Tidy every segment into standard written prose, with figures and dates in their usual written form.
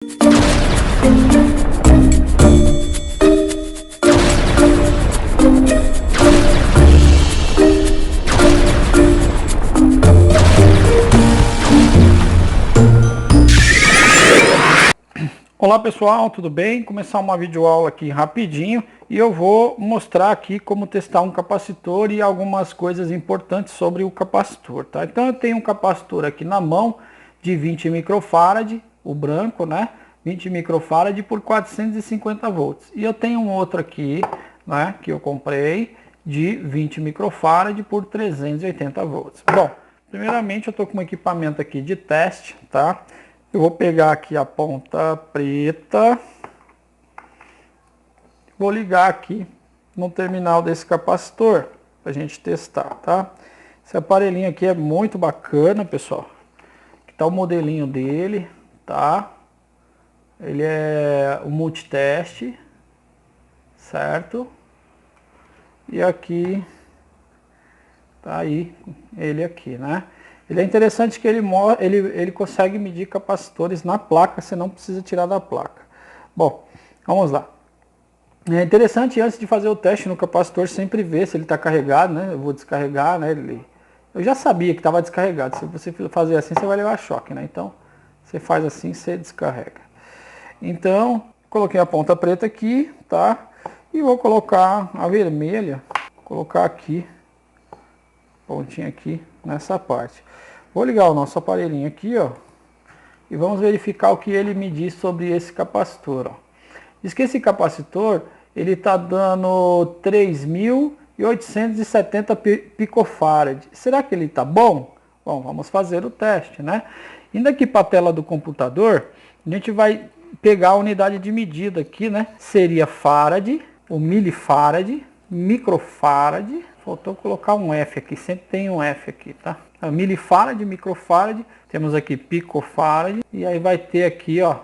Olá pessoal, tudo bem? Começar uma videoaula aqui rapidinho e eu vou mostrar aqui como testar um capacitor e algumas coisas importantes sobre o capacitor, tá? Então eu tenho um capacitor aqui na mão de 20 microfarad, o branco, né? 20 microfarad por 450 volts. E eu tenho um outro aqui, né, que eu comprei de 20 microfarad por 380 volts. Bom, primeiramente eu estou com um equipamento aqui de teste, tá? Eu vou pegar aqui a ponta preta, vou ligar aqui no terminal desse capacitor para a gente testar, tá? Esse aparelhinho aqui é muito bacana, pessoal. Aqui tá o modelinho dele, tá? Ele é o multiteste, certo? E aqui tá aí ele aqui, né? Ele é interessante que ele consegue medir capacitores na placa, você não precisa tirar da placa. Bom, vamos lá. É interessante, antes de fazer o teste no capacitor, sempre ver se ele está carregado, né? Eu vou descarregar, né? Eu já sabia que estava descarregado. Se você fazer assim, você vai levar choque, né? Então, você faz assim, você descarrega. Então, coloquei a ponta preta aqui, tá? E vou colocar a vermelha, colocar aqui, pontinha aqui, nessa parte. Vou ligar o nosso aparelhinho aqui, ó, e vamos verificar o que ele me diz sobre esse capacitor, ó. Diz que esse capacitor, ele tá dando 3.870 picofarad. Será que ele tá bom? Bom, vamos fazer o teste, né? Indo aqui para a tela do computador, a gente vai pegar a unidade de medida aqui, né? Seria farad, o milifarad, microfarad. Faltou colocar um F aqui, sempre tem um F aqui, tá? A milifarad, microfarad, temos aqui picofarad, e aí vai ter aqui, ó,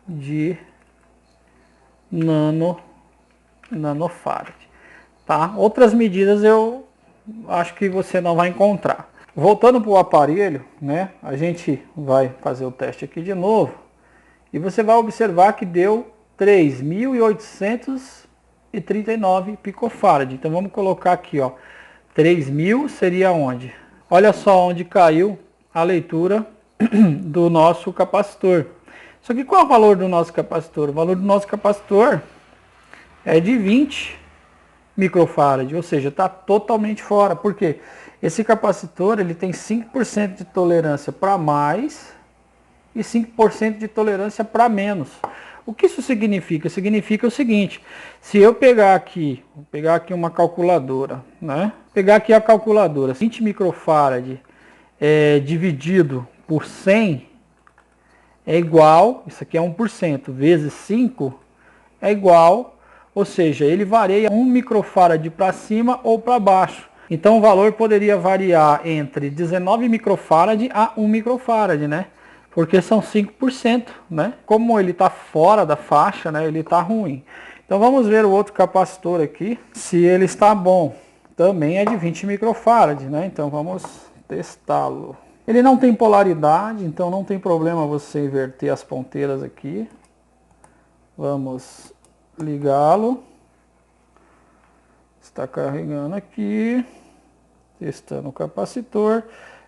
de nanofarad, tá? Outras medidas eu acho que você não vai encontrar. Voltando para o aparelho, né? A gente vai fazer o teste aqui de novo, e você vai observar que deu 3.839 picofarad. Então vamos colocar aqui, ó, 3.000 seria onde? Olha só onde caiu a leitura do nosso capacitor. Só que qual é o valor do nosso capacitor? O valor do nosso capacitor é de 20 microfarad, ou seja, está totalmente fora. Por quê? Esse capacitor ele tem 5% de tolerância para mais e 5% de tolerância para menos. O que isso significa? Significa o seguinte: se eu pegar aqui, vou pegar aqui uma calculadora, né? Pegar aqui a calculadora, 20 microfarad dividido por 100 é igual, isso aqui é 1%, vezes 5 é igual, ou seja, ele varia 1 microfarad para cima ou para baixo. Então o valor poderia variar entre 19 microfarad a 1 microfarad, né? Porque são 5%, né? Como ele está fora da faixa, né? Ele está ruim. Então vamos ver o outro capacitor aqui, se ele está bom. Também é de 20 microfarad, né? Então vamos testá-lo. Ele não tem polaridade, então não tem problema você inverter as ponteiras aqui. Vamos ligá-lo. Está carregando aqui. Testando o capacitor.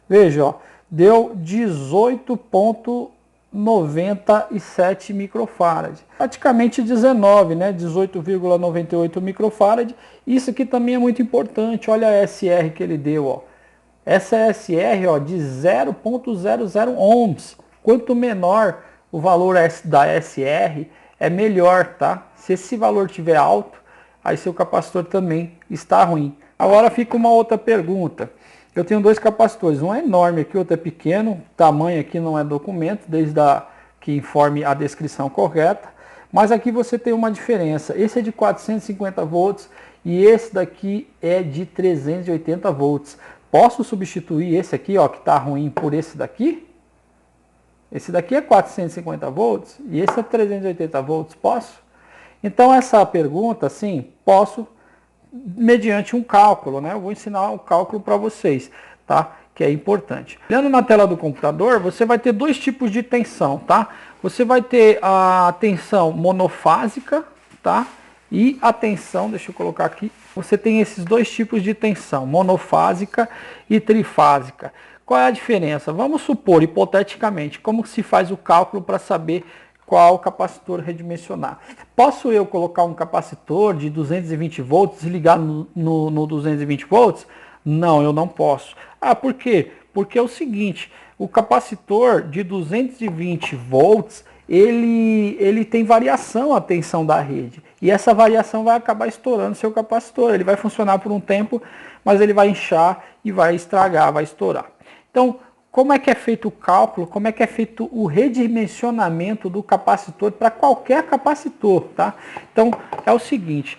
Veja, ó. Deu 18,97 microfarad. Praticamente 19, né? 18,98 microfarad. Isso aqui também é muito importante. Olha a SR que ele deu, ó. Essa SR, ó, de 0,00 ohms. Quanto menor o valor da SR, é melhor, tá? Se esse valor tiver alto, aí seu capacitor também está ruim. Agora fica uma outra pergunta. Eu tenho dois capacitores, um é enorme aqui, outro é pequeno, tamanho aqui não é documento, desde que informe a descrição correta, mas aqui você tem uma diferença, esse é de 450 volts e esse daqui é de 380 volts. Posso substituir esse aqui, ó, que está ruim, por esse daqui? Esse daqui é 450 volts e esse é 380 volts, posso? Então essa pergunta, sim, posso, mediante um cálculo, né? Eu vou ensinar um cálculo para vocês, tá? que é importante. Olhando na tela do computador, você vai ter dois tipos de tensão, tá? Você vai ter a tensão monofásica, tá? E a tensão, deixa eu colocar aqui, você tem esses dois tipos de tensão, monofásica e trifásica. Qual é a diferença? Vamos supor, hipoteticamente, como se faz o cálculo para saber qual capacitor redimensionar. Posso eu colocar um capacitor de 220 volts e ligar no 220 volts? Não, eu não posso. Ah, por quê? Porque é o seguinte, o capacitor de 220 volts, ele tem variação a tensão da rede. E essa variação vai acabar estourando seu capacitor. Ele vai funcionar por um tempo, mas ele vai inchar e vai estragar, vai estourar. Então, como é que é feito o cálculo, como é que é feito o redimensionamento do capacitor para qualquer capacitor, tá? Então, é o seguinte,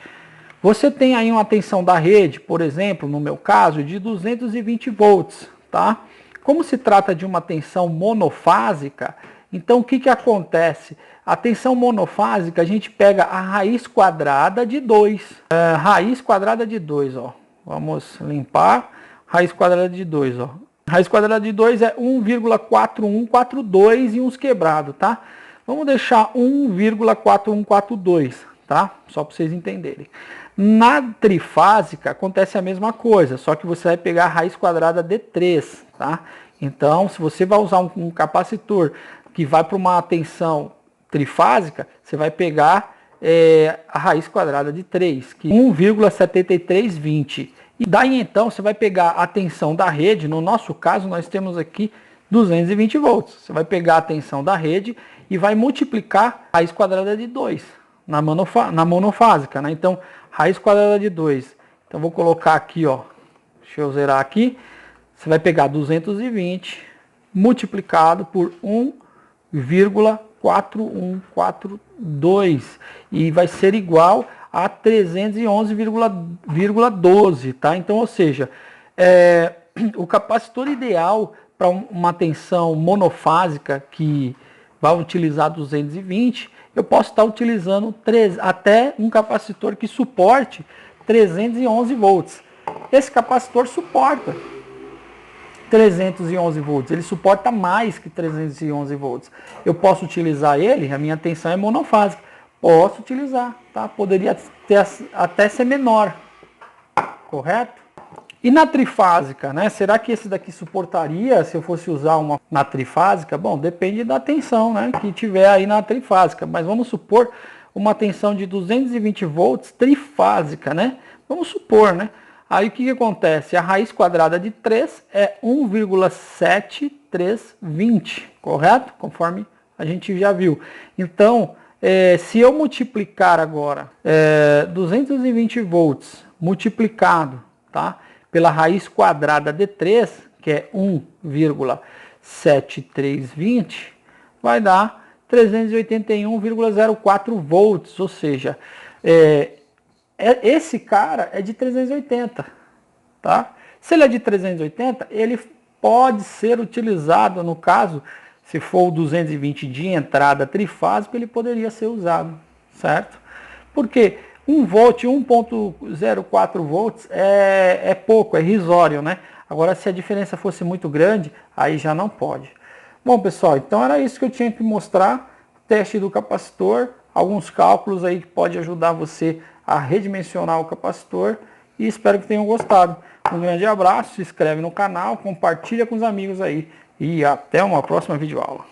você tem aí uma tensão da rede, por exemplo, no meu caso, de 220 volts, tá? Como se trata de uma tensão monofásica, então o que acontece? A tensão monofásica, a gente pega a raiz quadrada de 2. Raiz quadrada de 2, ó. Vamos limpar. Raiz quadrada de 2, ó. Raiz quadrada de 2 é 1,4142 e uns quebrados, tá? Vamos deixar 1,4142, tá? Só para vocês entenderem. Na trifásica acontece a mesma coisa, só que você vai pegar a raiz quadrada de 3, tá? Então, se você vai usar um capacitor que vai para uma tensão trifásica, você vai pegar a raiz quadrada de 3, que é 1,7320. E daí então você vai pegar a tensão da rede, no nosso caso nós temos aqui 220 volts. Você vai pegar a tensão da rede e vai multiplicar a raiz quadrada de 2 na monofásica, né? Então, raiz quadrada de 2. Então vou colocar aqui, ó. Deixa eu zerar aqui. Você vai pegar 220 multiplicado por 1,4142 e vai ser igual a 311,12, tá? Então, ou seja, o capacitor ideal para uma tensão monofásica que vai utilizar 220, eu posso estar utilizando até um capacitor que suporte 311 volts. Esse capacitor suporta 311 volts, ele suporta mais que 311 volts. Eu posso utilizar ele, a minha tensão é monofásica. Posso utilizar, tá? Poderia até ser menor, correto? E na trifásica, né? Será que esse daqui suportaria se eu fosse usar uma na trifásica? Bom, depende da tensão, né, que tiver aí na trifásica. Mas vamos supor uma tensão de 220 volts trifásica, né? Vamos supor, né? Aí o que acontece? A raiz quadrada de 3 é 1,7320, correto? Conforme a gente já viu. Então, se eu multiplicar agora 220 volts multiplicado, tá, pela raiz quadrada de 3, que é 1,7320, vai dar 381,04 volts, ou seja, esse cara é de 380, tá? Se ele é de 380, ele pode ser utilizado, no caso, se for o 220 de entrada trifásico, ele poderia ser usado, certo? Porque 1 volt, 1,04 volts é pouco, é irrisório, né? Agora, se a diferença fosse muito grande, aí já não pode. Bom, pessoal, então era isso que eu tinha que mostrar. Teste do capacitor, alguns cálculos aí que pode ajudar você a redimensionar o capacitor. E espero que tenham gostado. Um grande abraço, se inscreve no canal, compartilha com os amigos aí. E até uma próxima videoaula.